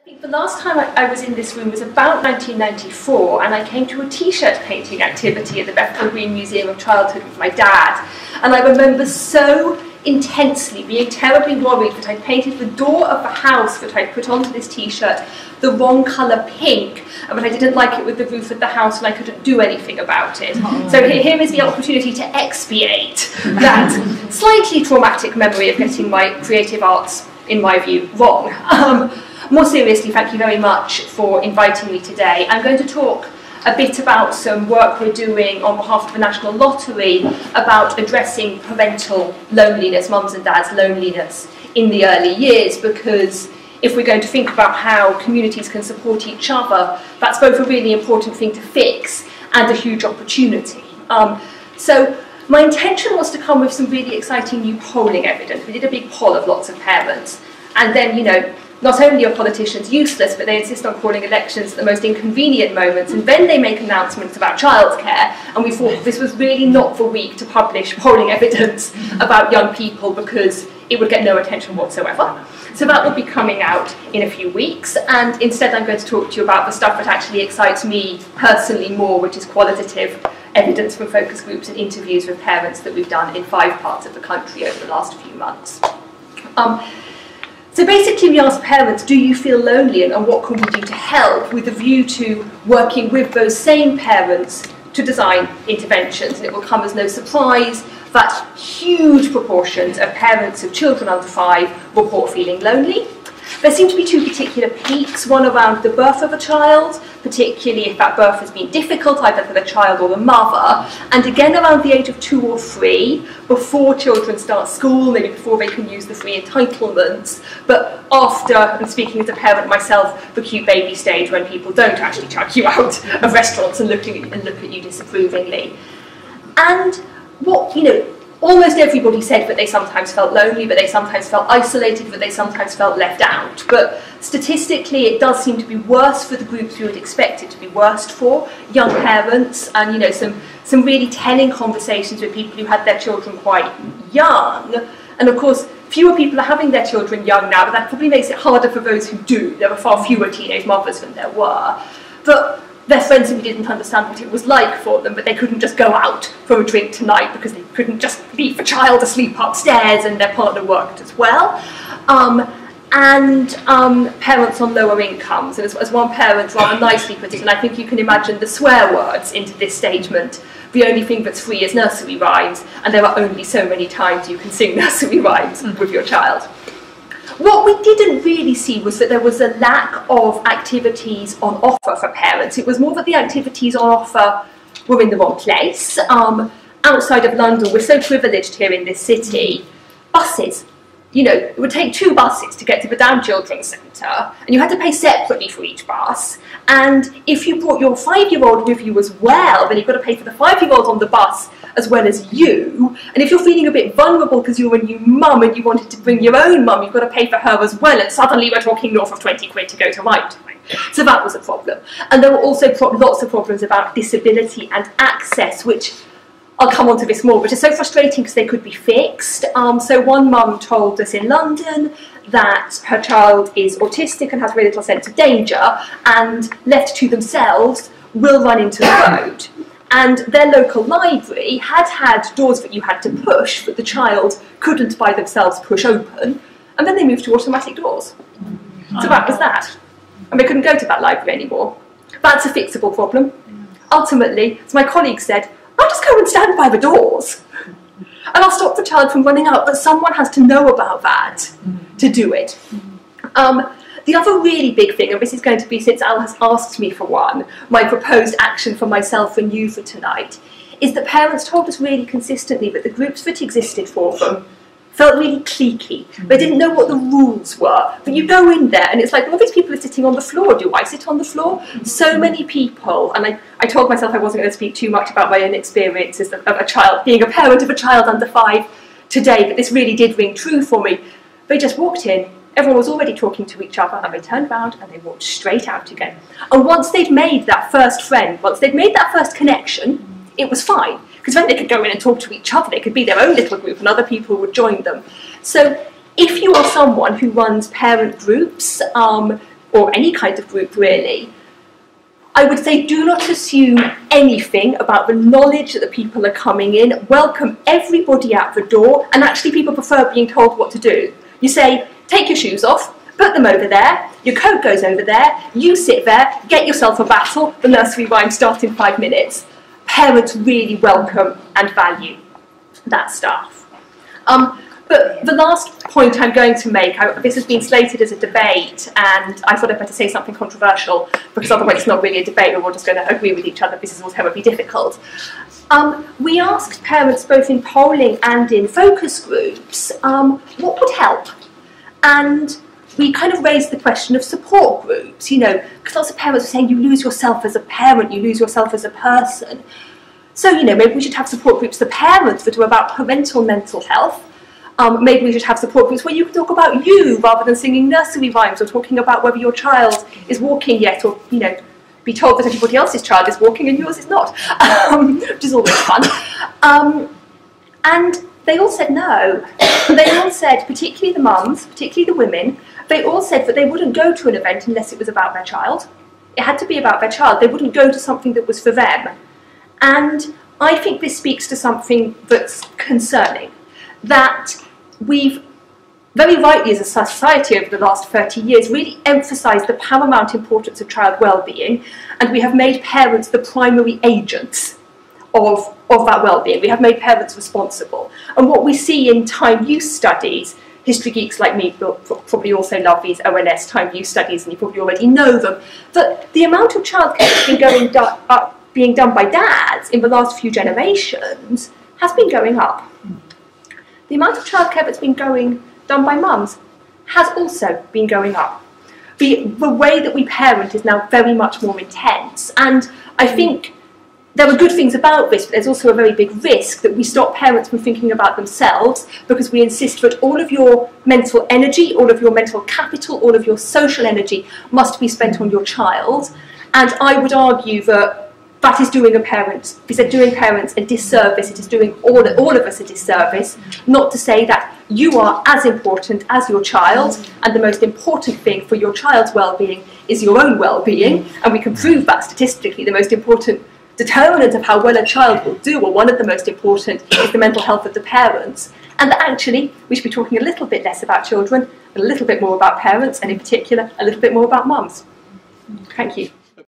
I think the last time I was in this room was about 1994, and I came to a t-shirt painting activity at the Bethnal Green Museum of Childhood with my dad. And I remember so intensely being terribly worried that I'd painted the door of the house that I'd put onto this t-shirt the wrong colour pink, and that I didn't like it with the roof of the house and I couldn't do anything about it. So here is the opportunity to expiate that slightly traumatic memory of getting my creative arts, in my view, wrong. More seriously, thank you very much for inviting me today. I'm going to talk a bit about some work we're doing on behalf of the National Lottery about addressing parental loneliness, mums and dads' loneliness in the early years, because if we're going to think about how communities can support each other, that's both a really important thing to fix and a huge opportunity. So my intention was to come with some really exciting new polling evidence. We did a big poll of lots of parents, and then, you know, not only are politicians useless, but they insist on calling elections at the most inconvenient moments, and then they make announcements about childcare, and we thought this was really not the week to publish polling evidence about young people because it would get no attention whatsoever. So that will be coming out in a few weeks, and instead I'm going to talk to you about the stuff that actually excites me personally more, which is qualitative evidence from focus groups and interviews with parents that we've done in 5 parts of the country over the last few months. So basically we asked parents, do you feel lonely, and what can we do to help, with a view to working with those same parents to design interventions. And it will come as no surprise that huge proportions of parents of children under 5 report feeling lonely. There seem to be 2 particular peaks, one around the birth of a child, particularly if that birth has been difficult, either for the child or the mother, and again around the age of 2 or 3, before children start school, maybe before they can use the free entitlements, but after, and speaking as a parent myself, the cute baby stage when people don't actually chuck you out of restaurants and look at you disapprovingly. And what, you know, almost everybody said that they sometimes felt lonely, that they sometimes felt isolated, that they sometimes felt left out. But statistically, it does seem to be worse for the groups we would expect it to be worst for, young parents, and, you know, some really telling conversations with people who had their children quite young. And of course, fewer people are having their children young now, but that probably makes it harder for those who do. There are far fewer teenage mothers than there were. But their friends simply didn't understand what it was like for them, but they couldn't just go out for a drink tonight because they couldn't just leave the child asleep upstairs, and their partner worked as well. Parents on lower incomes, and as one parent rather nicely put it, and I think you can imagine the swear words into this statement: the only thing that's free is nursery rhymes, and there are only so many times you can sing nursery rhymes with your child. What we didn't really see was that there was a lack of activities on offer for parents. It was more that the activities on offer were in the wrong place. Outside of London, we're so privileged here in this city. Buses. You know, it would take 2 buses to get to the Down Children's Centre, and you had to pay separately for each bus. And if you brought your 5-year-old with you as well, then you've got to pay for the 5-year-old on the bus as well as you. And if you're feeling a bit vulnerable because you're a new mum and you wanted to bring your own mum, you've got to pay for her as well. And suddenly we're talking north of 20 quid to go to Lifetime. So that was a problem. And there were also lots of problems about disability and access, which I'll come on to this more, but it's so frustrating because they could be fixed. So one mum told us in London that her child is autistic and has very little sense of danger, and left to themselves will run into the road. And their local library had doors that you had to push that the child couldn't by themselves push open, and then they moved to automatic doors. So that was that. And they couldn't go to that library anymore. That's a fixable problem. Ultimately, as my colleague said, I'll just go and stand by the doors, and I'll stop the child from running out, but someone has to know about that to do it. The other really big thing, and this is going to be, since Al has asked me for one, my proposed action for myself and you for tonight, is that parents told us really consistently that the groups that existed for them felt really cliquey. They didn't know what the rules were. But you go in there and it's like, all these people are sitting on the floor. Do I sit on the floor? So many people, and I told myself I wasn't going to speak too much about my own experiences of a child, being a parent of a child under 5 today, but this really did ring true for me. They just walked in, everyone was already talking to each other, and they turned round and they walked straight out again. And once they'd made that first friend, once they'd made that first connection, it was fine. Because then they could go in and talk to each other, they could be their own little group and other people would join them. So if you are someone who runs parent groups, or any kind of group really, I would say do not assume anything about the knowledge that the people are coming in. Welcome everybody out the door, and actually people prefer being told what to do. You say, take your shoes off, put them over there, your coat goes over there, you sit there, get yourself a battle, the nursery rhymes start in 5 minutes. Parents really welcome and value that stuff. But the last point I'm going to make, this has been slated as a debate, and I thought I'd better say something controversial, because otherwise it's not really a debate, we're all just going to agree with each other. This is all terribly difficult. We asked parents, both in polling and in focus groups, what would help? And we kind of raised the question of support groups, you know, because lots of parents are saying you lose yourself as a parent, you lose yourself as a person. So, you know, maybe we should have support groups for parents that are about parental mental health. Maybe we should have support groups where you can talk about you rather than singing nursery rhymes, or talking about whether your child is walking yet, or, you know, be told that everybody else's child is walking and yours is not, which is always fun. And they all said no. They all said, particularly the mums, particularly the women, they all said that they wouldn't go to an event unless it was about their child. It had to be about their child. They wouldn't go to something that was for them. And I think this speaks to something that's concerning, that we've very rightly as a society over the last 30 years really emphasised the paramount importance of child well-being, and we have made parents the primary agents of that well-being. We have made parents responsible. And what we see in time use studies, history geeks like me probably also love these ONS time use studies, and you probably already know them, that the amount of childcare that's been being done by dads in the last few generations has been going up. The amount of childcare that's been done by mums has also been going up. The way that we parent is now very much more intense, and I think there are good things about this, but there's also a very big risk that we stop parents from thinking about themselves, because we insist that all of your mental energy, all of your mental capital, all of your social energy must be spent on your child. And I would argue that that is doing parents a disservice. It is doing all of us a disservice, not to say that you are as important as your child, and the most important thing for your child's well-being is your own well-being, and we can prove that statistically. The most important determinant of how well a child will do, or one of the most important, is the mental health of the parents, and that actually we should be talking a little bit less about children, a little bit more about parents, and in particular a little bit more about mums. Thank you.